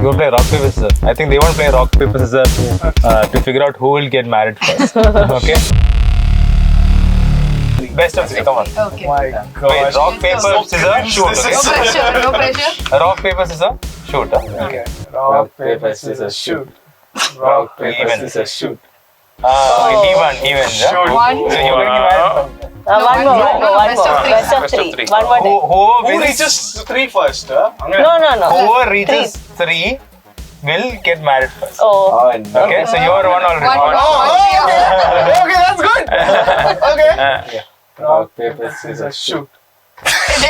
You want to play rock, paper, scissors. I think they want to play rock, paper, scissors to figure out who will get married first. Okay? Best of three, come on. Okay. My God. Wait, rock, paper, scissors, shoot. No Okay? pressure, no pressure. Rock, paper, scissors, shoot. Huh? Okay. Rock, paper, scissors, shoot. Rock, paper, Even. scissors, shoot. Even. Yeah? Shoot. One. So you will get married. One more. Best of three. One more day. Who reaches 3 first? No. Whoever reaches 3 will get married first. Oh. Okay, so you are one already. Okay, that's good. Okay. Rock, paper, scissors, shoot. Did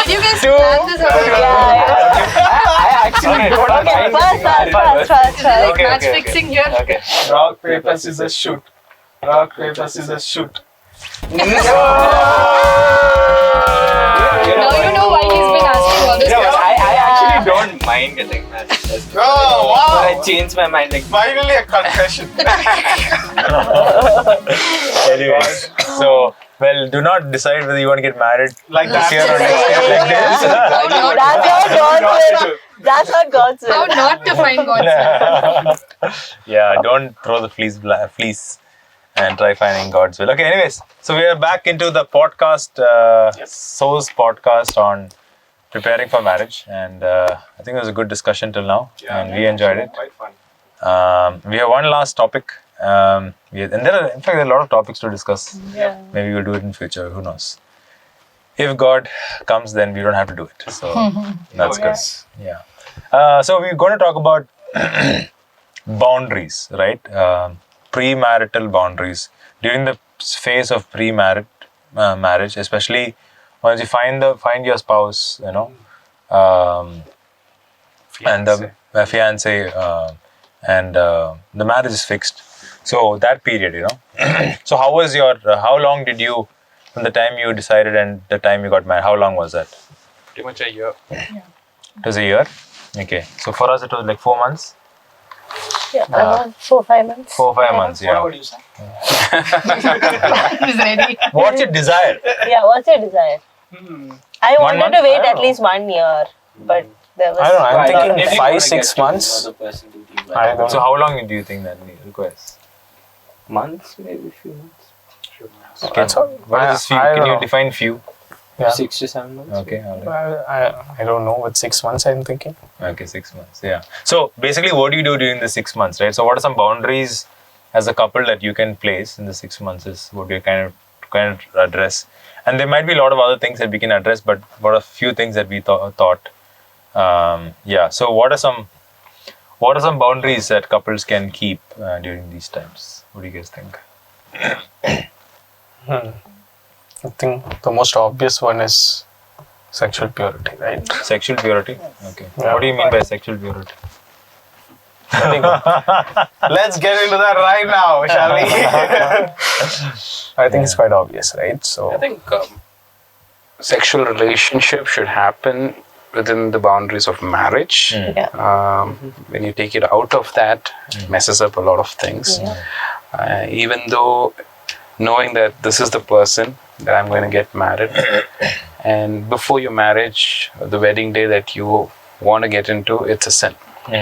you guys plan this out? Yeah. Actually, Okay, first. Like Okay, match okay, fixing here. Okay. rock, paper, scissors, shoot. Rock, paper, scissors, shoot. Now you know why he's been asking all this. I actually don't mind getting married. Oh, But I wow. changed my mind like Finally a confession. Anyways, so, well, do not decide whether you want to get married Like this that. year or next year like this. That's what God's will. How not to find God's will. Yeah, don't throw the fleece and try finding God's will. Okay, anyways, so we are back into the podcast, So's podcast on preparing for marriage, and I think it was a good discussion till now, and we enjoyed it. Quite fun. We have one last topic, and in fact, there are a lot of topics to discuss. Yeah. Maybe we'll do it in future. Who knows? If God comes, then we don't have to do it. So that's good. Yeah. So we're going to talk about boundaries, right? Premarital boundaries during the phase of marriage, especially once you find your spouse, and the fiance, and the marriage is fixed. So that period, So how was how long did you, from the time you decided and the time you got married, how long was that? pretty much a year. It was a year? Okay. So for us it was like 4 months? Yeah, around 4-5 months. 4-5 months, yeah. What do you say? He's ready. What's your desire? Yeah, what's your desire? I wanted month? to wait I don't at least 1 year, but there was. I don't know. I'm Maybe thinking you wanna 5-6 get to months. know the person to be I don't So know. how long do you think that requires? months, maybe few months. Okay. What is this few? I Can don't you know. define few? Yeah. 6 to 7 months. Okay, all right. I don't know. With 6 months, I'm thinking. Okay, 6 months. Yeah. So basically, what do you do during the 6 months, right? So what are some boundaries as a couple that you can place in the 6 months? Is what you kind of address, and there might be a lot of other things that we can address, but what are a few things that we thought? Yeah. So what are some boundaries that couples can keep during these times? What do you guys think? I think the most obvious one is sexual purity, right? Sexual purity. Okay. Yeah. What do you mean by sexual purity? Let's get into that right now, shall we? I think it's quite obvious, right? So I think sexual relationship should happen within the boundaries of marriage. Yeah. When you take it out of that, it messes up a lot of things. Even though knowing that this is the person that I'm going to get married, and before your marriage, the wedding day that you want to get into, it's a sin.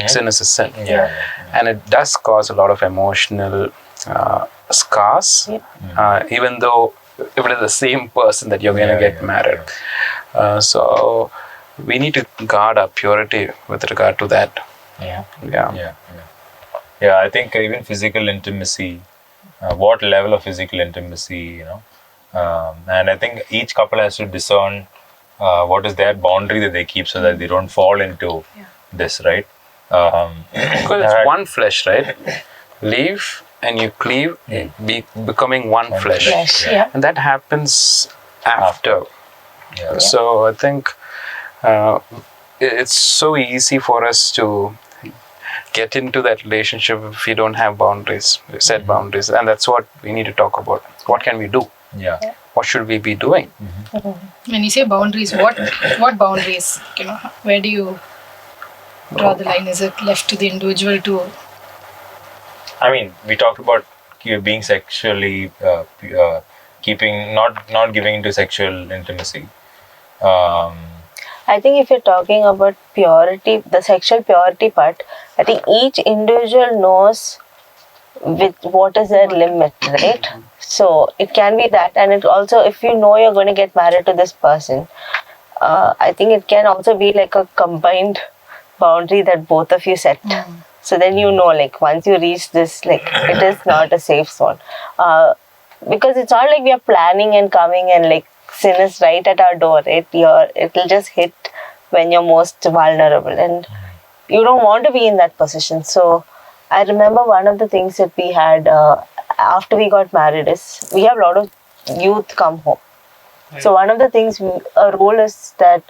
Sin is a sin. Yeah. And it does cause a lot of emotional scars, even though if it is the same person that you're going to get married. So we need to guard our purity with regard to that. Yeah, I think even physical intimacy, what level of physical intimacy, and I think each couple has to discern what is their boundary that they keep so that they don't fall into this, right? Because it's one flesh, right? Leave and you cleave, becoming one flesh. Yeah. And that happens after. Yeah. So I think it's so easy for us to get into that relationship if we don't have boundaries, set boundaries. And that's what we need to talk about. What can we do? Yeah. What should we be doing? When you say boundaries, what boundaries? Where do you draw the line? Is it left to the individual to? I mean, we talked about being sexually keeping not giving into sexual intimacy. I think if you're talking about purity, the sexual purity part, I think each individual knows with what is their limit, right? So it can be that, and it also, if you know you're going to get married to this person, I think it can also be like a combined boundary that both of you set. So then you know, like once you reach this, like it is not a safe zone, because it's not like we are planning and coming and like sin is right at our door, right? It'll just hit when you're most vulnerable, and you don't want to be in that position. So I remember one of the things that we had after we got married is we have a lot of youth come home. So one of the things, a rule is that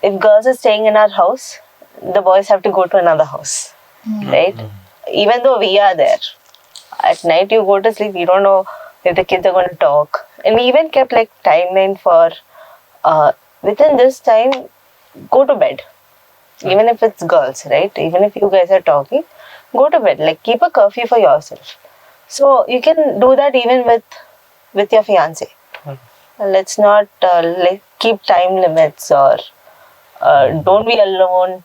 if girls are staying in our house, the boys have to go to another house, right? Even though we are there, at night you go to sleep, you don't know if the kids are going to talk. And we even kept like timeline for within this time, go to bed. Even if it's girls, right? Even if you guys are talking, go to bed. Like keep a curfew for yourself. So you can do that even with your fiance. Let's not like keep time limits, or don't be alone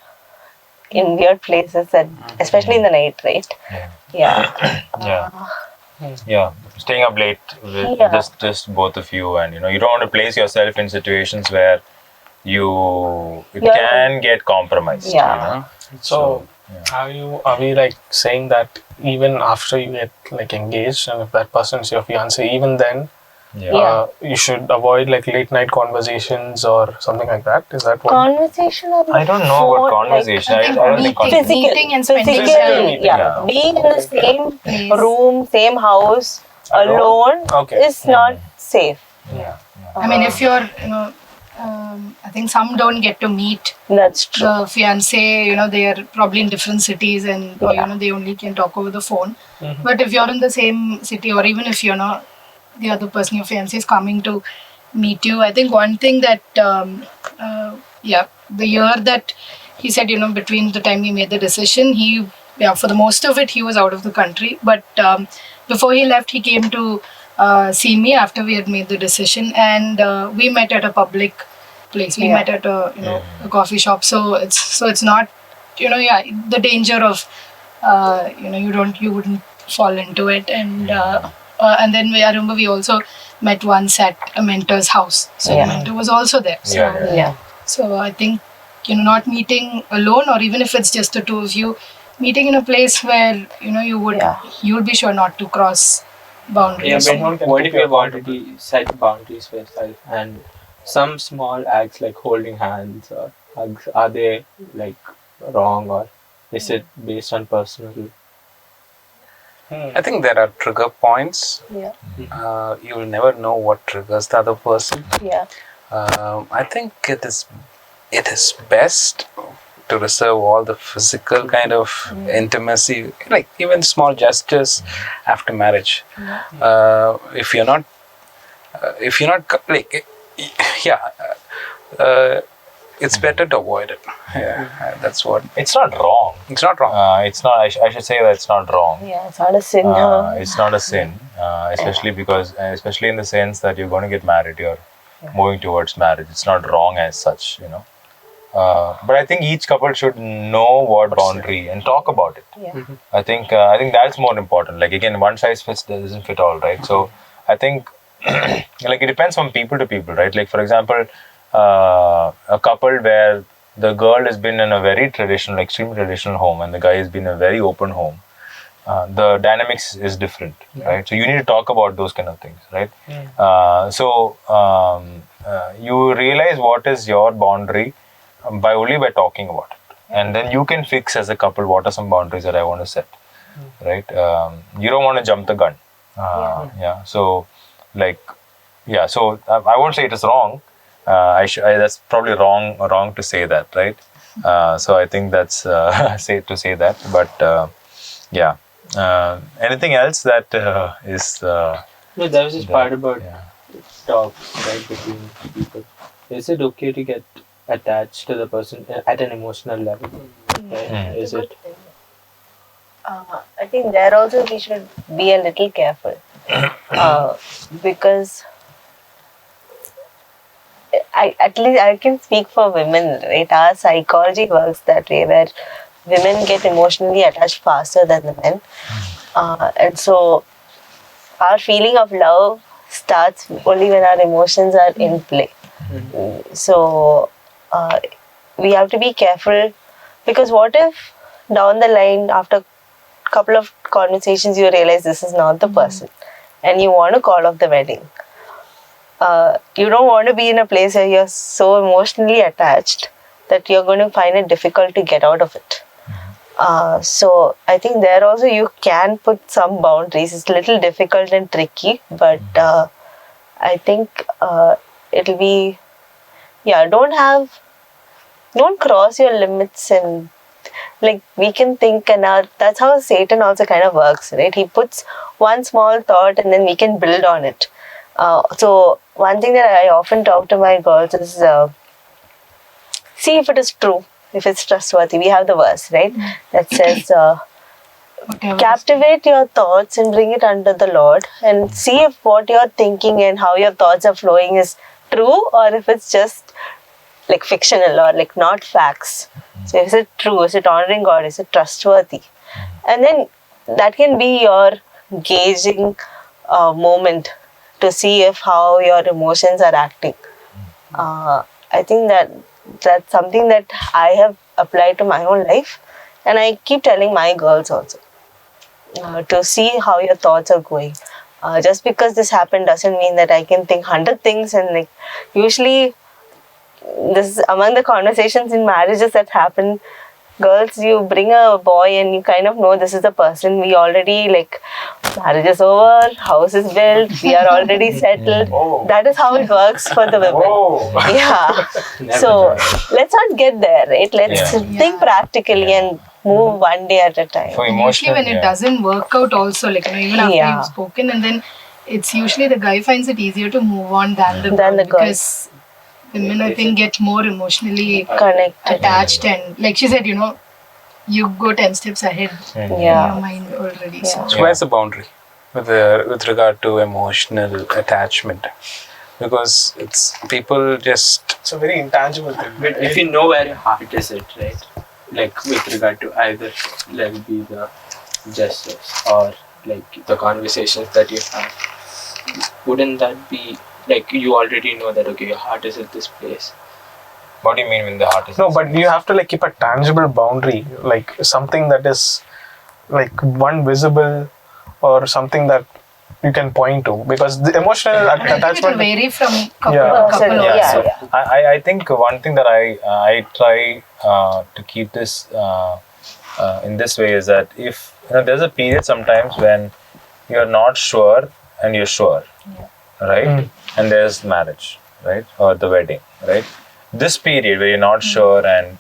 in weird places, and especially in the night, right? Yeah, staying up late with just both of you, and you don't want to place yourself in situations where it can get compromised. So are we like saying that even after you get like engaged, and if that person is your fiance, even then you should avoid like late night conversations or something like that? Is that what? Conversation on the I don't know phone, about conversation. I think I don't think meeting and spending Physical, time. yeah. Being in the same Place. room, same house, alone is not safe. I mean, if you're, I think some don't get to meet That's true. the fiance, they are probably in different cities, and or, they only can talk over the phone. But if you're in the same city, or even if you're not, the other person, your fiance, is coming to meet you, I think one thing that the year that he said, between the time he made the decision, for the most of it he was out of the country, but before he left, he came to see me after we had made the decision, and we met at a public place. We met at a coffee shop. So it's not the danger of you wouldn't fall into it, and then I remember we also met once at a mentor's house. So the mentor was also there. So so I think not meeting alone, or even if it's just the two of you, meeting in a place where you would be sure not to cross boundaries. But what if you've already set boundaries for yourself, and some small acts like holding hands or hugs, are they like wrong, or is it based on personal? I think there are trigger points. You will never know what triggers the other person. I think it is best to reserve all the physical kind of intimacy, like even small gestures after marriage. If you're not like, it's better to avoid it. That's what. It's not wrong. It's not wrong. It's not. I should say that it's not wrong. It's not a sin. It's not a sin, especially especially in the sense that you're going to get married. You're moving towards marriage. It's not wrong as such, But I think each couple should know what boundary and talk about it. I think that's more important. Like again, one size doesn't fit all, right? So I think like it depends from people to people, right? Like for example, a couple where the girl has been in a very traditional, extremely traditional home, and the guy has been in a very open home. The dynamics is different, right? So you need to talk about those kind of things, right? You realize what is your boundary by talking about it, and then you can fix as a couple what are some boundaries that I want to set, right? You don't want to jump the gun. So so I won't say it is wrong. That's probably wrong to say that, right? So I think that's safe to say that, but anything else that is No, there was this part about talks, right, between people. Is it okay to get attached to the person at an emotional level? Right? Is it? I think there also we should be a little careful, because at least I can speak for women, right? Our psychology works that way, where women get emotionally attached faster than the men, and so our feeling of love starts only when our emotions are in play. So we have to be careful, because what if down the line, after a couple of conversations, you realize this is not the person and you want to call off the wedding. You don't want to be in a place where you're so emotionally attached that you're going to find it difficult to get out of it. So I think there also you can put some boundaries. It's a little difficult and tricky, but I think it'll be, don't cross your limits, and like we can think, and that's how Satan also kind of works, right? He puts one small thought and then we can build on it. So one thing that I often talk to my girls is see if it is true, if it's trustworthy. We have the verse, right, that says captivate your thoughts and bring it under the Lord, and see if what you're thinking and how your thoughts are flowing is true, or if it's just like fictional or like not facts. So is it true? Is it honoring God? Is it trustworthy? And then that can be your gauging moment to see if how your emotions are acting. I think that's something that I have applied to my own life, and I keep telling my girls also to see how your thoughts are going. Just because this happened doesn't mean that I can think 100 things, and like usually this is among the conversations in marriages that happen. Girls, you bring a boy and you kind of know this is the person. We already, like, marriage is over, house is built, we are already settled. That is how it works for the women. Yeah. So let's not get there, right? Let's think practically and move one day at a time. For And usually when it doesn't work out also, like, even after you've spoken, and then it's usually the guy finds it easier to move on than the girl, because women, I think, get more emotionally connected, attached, and like she said, you go 10 steps ahead in your mind already. So where's the boundary with regard to emotional attachment? Because it's a very intangible thing. But if you know where your heart is at, right? Like with regard to either let it be the gestures or like the conversations that you have, wouldn't that be like you already know that okay, your heart is at this place? What do you mean when the heart is? No, but you have to like keep a tangible boundary, like something that is like one visible or something that you can point to, because the emotional attachment will vary from couple Yeah. to couple. So I think one thing that I try to keep this in this way is that if there's a period sometimes when you're not sure and you're sure, right? And there's marriage, right, or the wedding, right? This period where you're not sure and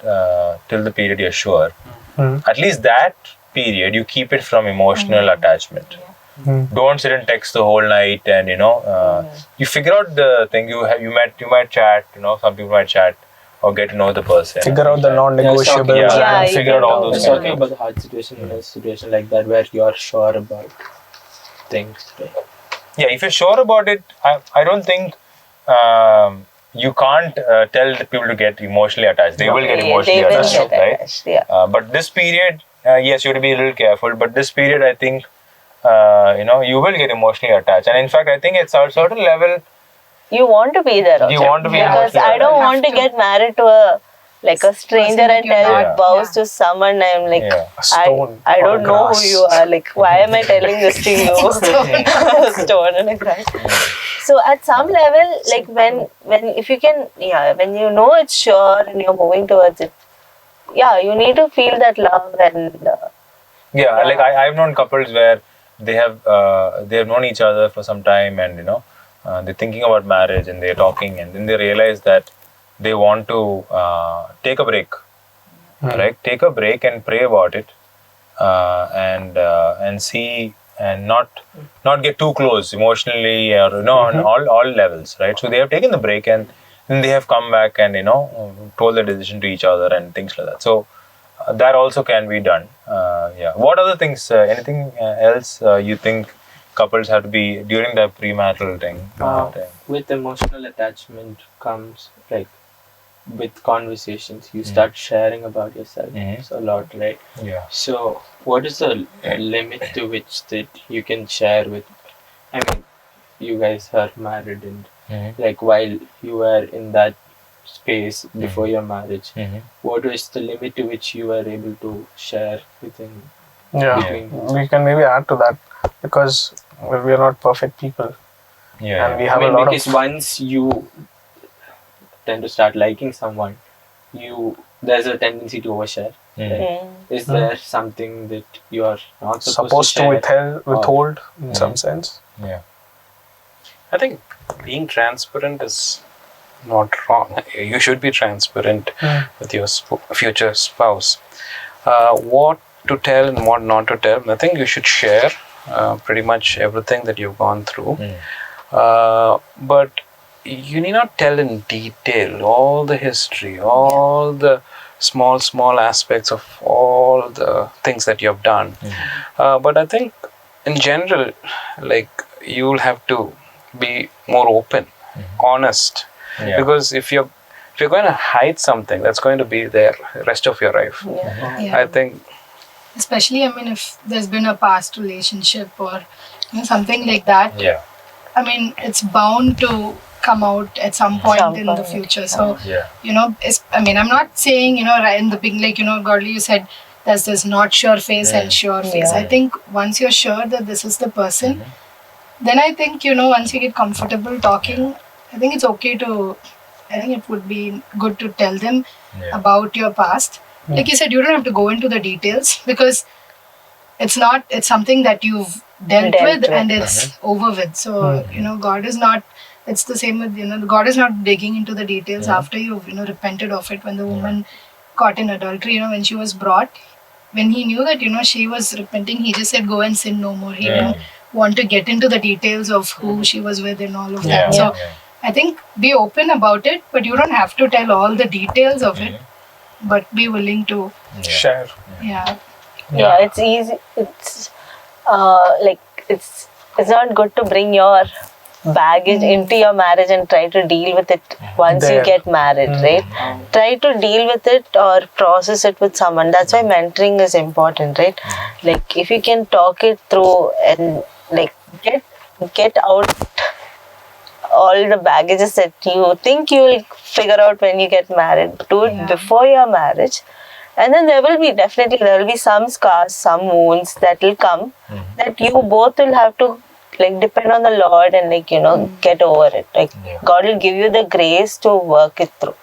till the period you're sure, at least that period you keep it from emotional attachment. Don't sit and text the whole night, and you figure out the thing. You might chat. Some people might chat or get to know the person. Figure out the non-negotiables. and figure out all those Just things. talking about the hard situation, in a situation like that where you're sure about things. Right? Yeah, if you're sure about it, I don't think you can't tell the people to get emotionally attached. They will get emotionally attached, right? Yeah. But this period, yes, you have to be a little careful. But this period, I think, you will get emotionally attached. And in fact, I think at a certain level, you want to be there also. You want to be because emotionally I don't want to get married to a stranger and tell vows to someone. I'm like, I don't know who you are. Like, why am I telling this to you? Stone and like that. So at some level, like when if you can, when you know it's sure and you're moving towards it, you need to feel that love and. Like I've known couples where they have known each other for some time, and they're thinking about marriage and they're talking, and then they realize that they want to take a break, right? Take a break and pray about it, and see, and not get too close emotionally, or on all levels, right? So they have taken the break, and then they have come back and told their decision to each other and things like that. So that also can be done. What other things? Anything else you think couples have to be during the premarital thing? Time? With emotional attachment comes like with conversations. You start sharing about yourself a lot, right? Yeah. So, what is the limit to which that you can share with? I mean, you guys are married, and like while you were in that space before your marriage, what was the limit to which you were able to share within? Yeah, Between. we can maybe add to that because we are not perfect people, Yeah. and we have I mean, a lot because of. once you tend to start liking someone, there's a tendency to overshare. Right? Is there something that you are not supposed to share? Withhold in some sense. Yeah. I think being transparent is not wrong. You should be transparent with your future spouse. What to tell and what not to tell. I think you should share pretty much everything that you've gone through. But you need not tell in detail all the history, all the small aspects of all the things that you have done. But I think in general, like, you'll have to be more open, honest. Yeah. Because if you're going to hide something, that's going to be there the rest of your life. Yeah. I think, Especially, I mean, if there's been a past relationship or something like that, Yeah. I mean, it's bound to come out at some point in the future. So, Yeah. I mean, I'm not saying, right in the beginning, like, Godly, you said there's this not sure face and sure face. I think once you're sure that this is the person, then I think, once you get comfortable talking, I think it's okay I think it would be good to tell them about your past. Like you said, you don't have to go into the details because it's something that you've dealt with and it's over with. So, God is not, it's the same with, God is not digging into the details after you've, repented of it. When the woman caught in adultery, when she was brought, when he knew that, she was repenting, he just said, go and sin no more. He didn't want to get into the details of who she was with and all of that. So, I think be open about it, but you don't have to tell all the details of it, but be willing to Share. Yeah. Yeah, it's easy. It's like it's not good to bring your baggage into your marriage and try to deal with it once you get married, right? Try to deal with it or process it with someone. That's why mentoring is important, right? Like if you can talk it through and like get out all the baggages that you think you will figure out when you get married. Do it before your marriage. And then there will be some scars, some wounds that will come that you both will have to like depend on the Lord and like, get over it. Like God will give you the grace to work it through.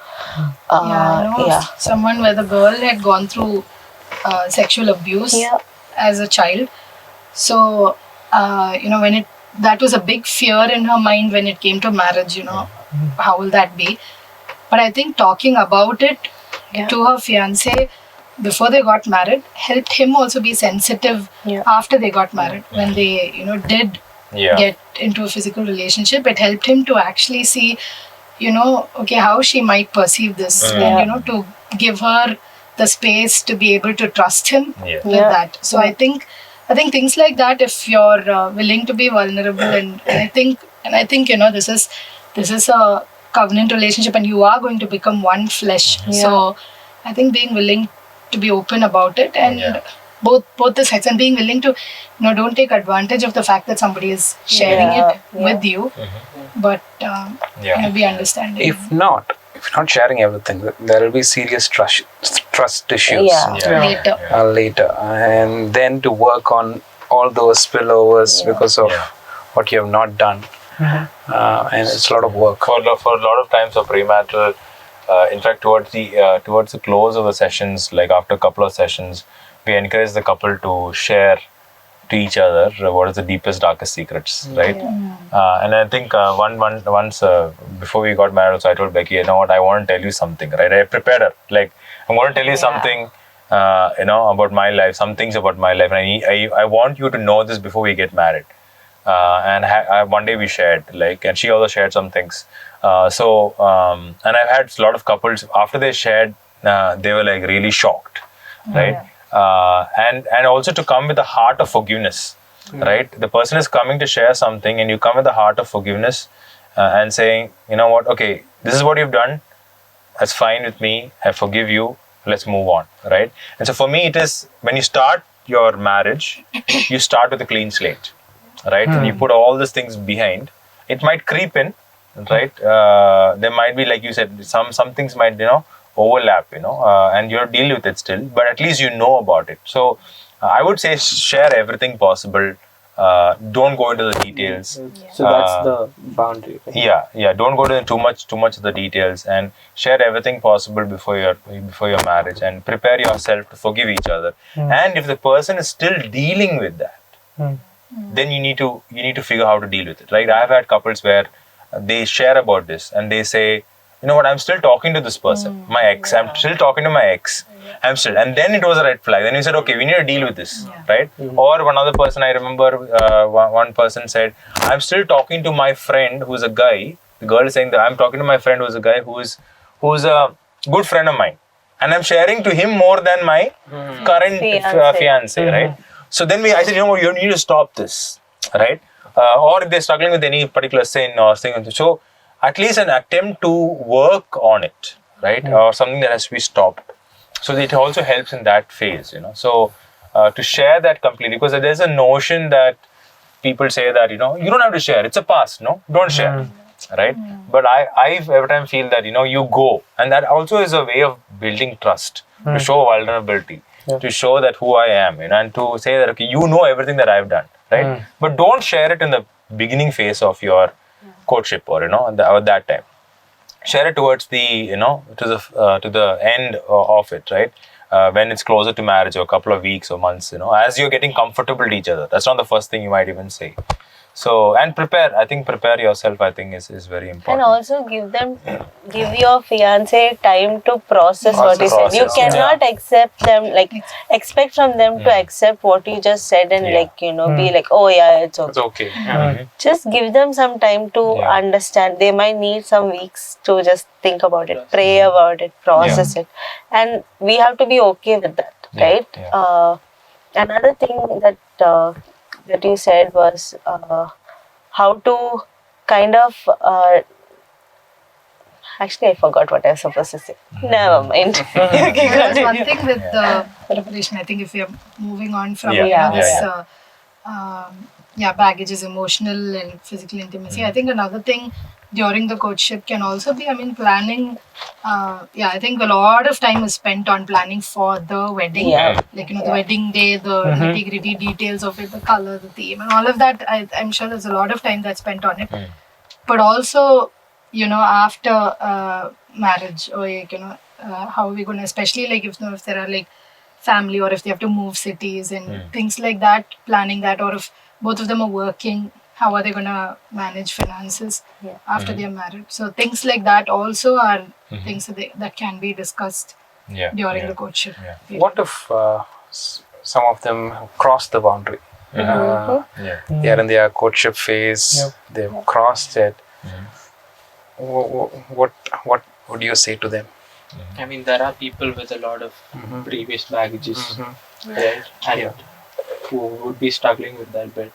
I know someone where the girl had gone through sexual abuse as a child. So, that was a big fear in her mind when it came to marriage, how will that be? But I think talking about it to her fiancé before they got married helped him also be sensitive after they got married. When they, did get into a physical relationship, it helped him to actually see, okay, how she might perceive this and, to give her the space to be able to trust him with that. So I think things like that, if you're willing to be vulnerable and I think, this is a covenant relationship and you are going to become one flesh. So I think being willing to be open about it and both the sides and being willing to, don't take advantage of the fact that somebody is sharing it with you, but be understanding. if not sharing everything, there will be serious trust issues later, and then to work on all those spillovers because of what you have not done. And it's a lot of work. For a lot of times of premarital, in fact, towards the close of the sessions, like after a couple of sessions, we encourage the couple to share to each other what is the deepest, darkest secrets, right? And I think once before we got married, so I told Becky, you know what, I want to tell you something, right? I prepared her, like, I'm going to tell you something, about my life, some things about my life, and I want you to know this before we get married. And one day we shared, like, and she also shared some things. And I've had a lot of couples after they shared, they were like really shocked, right? And also to come with a heart of forgiveness, right? The person is coming to share something, and you come with a heart of forgiveness and saying, you know what, okay, this is what you've done. That's fine with me. I forgive you. Let's move on, right? And so for me, it is when you start your marriage, you start with a clean slate, right? And you put all these things behind. It might creep in, right? There might be, like you said, some things might, overlap, and you deal with it still, but at least you know about it. So I would say share everything possible. Don't go into the details. So that's the boundary. Right? Yeah. Don't go into too much of the details, and share everything possible before your marriage, and prepare yourself to forgive each other. And if the person is still dealing with that, then you need to figure out how to deal with it. Right? I've had couples where they share about this, and they say, you know what, I'm still talking to this person, my ex. I'm still talking to my ex. And then it was a red flag. Then we said, okay, we need to deal with this, right? Or one other person, I remember one person said, I'm still talking to my friend who's a guy. The girl is saying that I'm talking to my friend who's a guy who's a good friend of mine. And I'm sharing to him more than my current fiance, right? So then I said, you know what, you need to stop this, right? Or if they're struggling with any particular sin or thing. So at least an attempt to work on it, right? Or something that has to be stopped. So it also helps in that phase, So to share that completely, because there's a notion that people say that, you don't have to share. It's a past, no? Don't share, right? But I every time feel that, you go. And that also is a way of building trust, to show vulnerability, to show that who I am, and to say that, okay, you know everything that I've done, right? But don't share it in the beginning phase of your courtship or, at that time. Share it towards the, to the end of it, right? When it's closer to marriage, or a couple of weeks or months, as you're getting comfortable to each other. That's not the first thing you might even say. So, and prepare yourself, I think is very important. And also give your fiance time to process what you said. You cannot expect from them to accept what you just said and be like, oh yeah, it's okay. It's okay. Just give them some time to understand. They might need some weeks to just think about it, pray about it, process it. And we have to be okay with that, right? Another thing that you said was how to kind of actually I forgot what I was supposed to say. Never mind. That's one thing with the preparation. I think if we are moving on from baggage is emotional and physical intimacy. I think another thing during the courtship can also be, planning. I think a lot of time is spent on planning for the wedding. Like, the wedding day, the nitty-gritty details of it, the color, the theme, and all of that. I'm sure there's a lot of time that's spent on it. But also, after marriage, or how are we going to, especially like if there are like family, or if they have to move cities and things like that, planning that, or if both of them are working, how are they going to manage finances after they're married? So things like that also are things that can be discussed during the courtship. What if some of them cross the boundary? They are in their courtship phase. They've crossed it. What would you say to them? I mean, there are people with a lot of previous baggages, right? And who would be struggling with that, but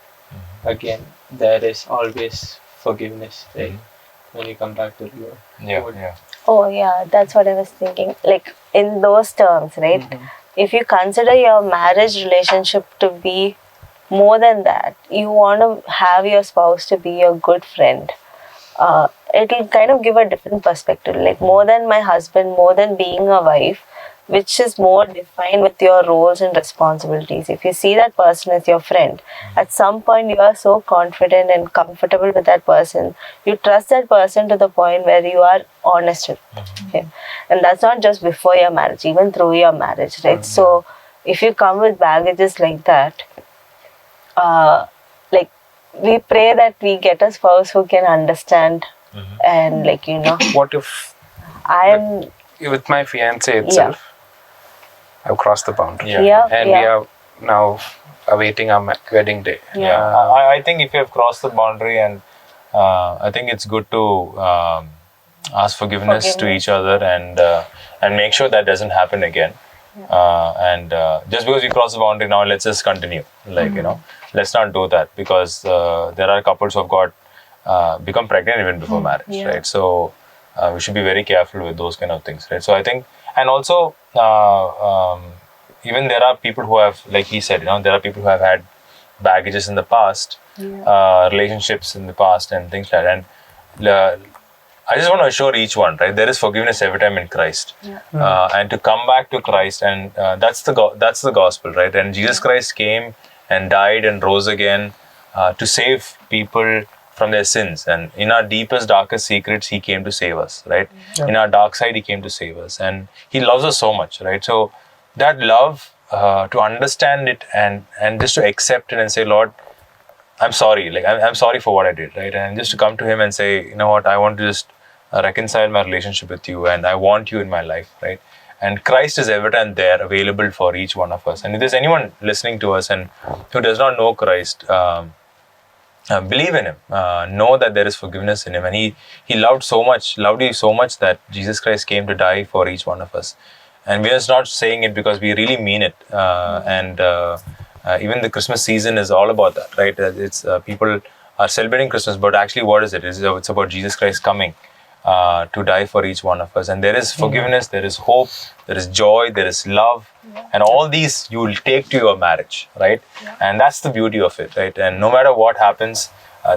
again, there is always forgiveness, right? When you come back to your Oh yeah, that's what I was thinking. Like in those terms, right? If you consider your marriage relationship to be more than that, you want to have your spouse to be your good friend. It'll kind of give a different perspective. Like more than my husband, more than being a wife, which is more defined with your roles and responsibilities. If you see that person as your friend, at some point you are so confident and comfortable with that person. You trust that person to the point where you are honest with him. And that's not just before your marriage, even through your marriage, right? So if you come with baggages like that, we pray that we get a spouse who can understand and What if with my fiance itself, I've crossed the boundary, and we are now awaiting our wedding day. I think if you have crossed the boundary, and I think it's good to ask forgiveness to each other, and make sure that doesn't happen again. And just because we cross the boundary now, let's just continue. Like, let's not do that, because there are couples who have become pregnant even before marriage, right? So we should be very careful with those kind of things, right? So I think, and also even there are people who have, like he said, there are people who have had baggages in the past, relationships in the past, and things like that. And I just want to assure each one, right? There is forgiveness every time in Christ, and to come back to Christ, and that's the gospel, right? And Jesus Christ came and died and rose again to save people from their sins, and in our deepest, darkest secrets, He came to save us, right? In our dark side, He came to save us, and He loves us so much, right? So that love, to understand it and just to accept it and say, Lord, I'm sorry, like I'm sorry for what I did, right? And just to come to Him and say, you know what, I want to just reconcile my relationship with You, and I want You in my life, right? And Christ is every time there, available for each one of us. And if there's anyone listening to us and who does not know Christ, believe in Him, know that there is forgiveness in Him, and He loved you so much that Jesus Christ came to die for each one of us. And we are just not saying it because we really mean it. Even the Christmas season is all about that, right? It's people are celebrating Christmas, but actually, what is it? It's about Jesus Christ coming to die for each one of us. And there is forgiveness, there is hope, there is joy, there is love, and all these you will take to your marriage, right? And that's the beauty of it, right? And no matter what happens,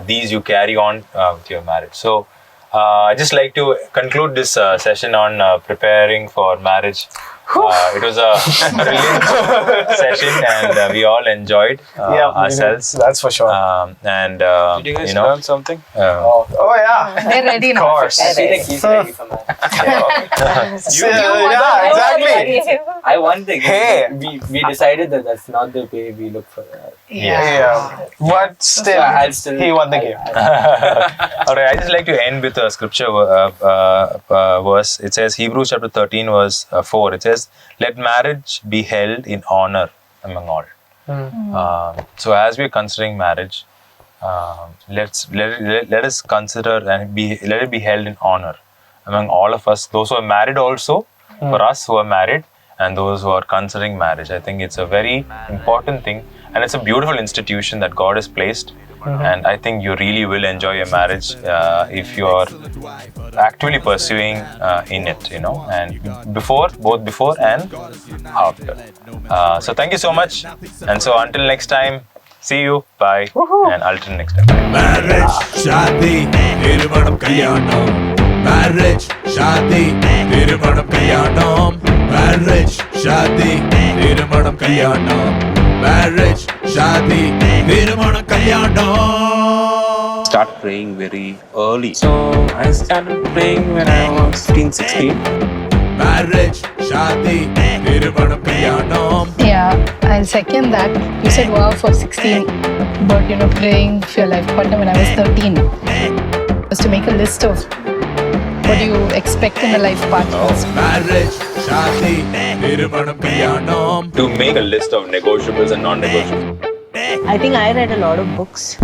these you carry on with your marriage. So I just like to conclude this session on preparing for marriage. It was a brilliant session, and we all enjoyed ourselves. That's for sure. And Did you guys learn something? Oh yeah. They're ready now. Of course. I feel like he's ready for that. Yeah, exactly. I want the Hey. we decided that that's not the way we look for that. Yeah. But still, I'll still he won the game. All right, I just like to end with a scripture verse. It says, Hebrews chapter 13 verse 4. It says, let marriage be held in honor among all. So as we're considering marriage, let us consider and let it be held in honor among all of us, those who are married also, for us who are married, and those who are considering marriage. I think it's a very important thing, and it's a beautiful institution that God has placed. And I think you really will enjoy your marriage if you are actively pursuing in it, and both before and after. So thank you so much. And so until next time, see you, bye, and until next time. Marriage, shadi, thirumanam kalyanam. Marriage, shadi, thirumanam kalyanam. Marriage, shadi, thirumanam kalyanam. Marriage, shadi, thirumanam kalyanam. Start praying very early. So I started praying when I was 15, 16. Marriage, shadi, thirumanam kalyanam. Yeah, I'll second that. You said wow for 16, but praying for your life partner when I was 13 was to make a list of what you expect in a life partner. Marriage, shadi, thirumanam kalyanam. To make a list of negotiables and non-negotiables. I think I read a lot of books.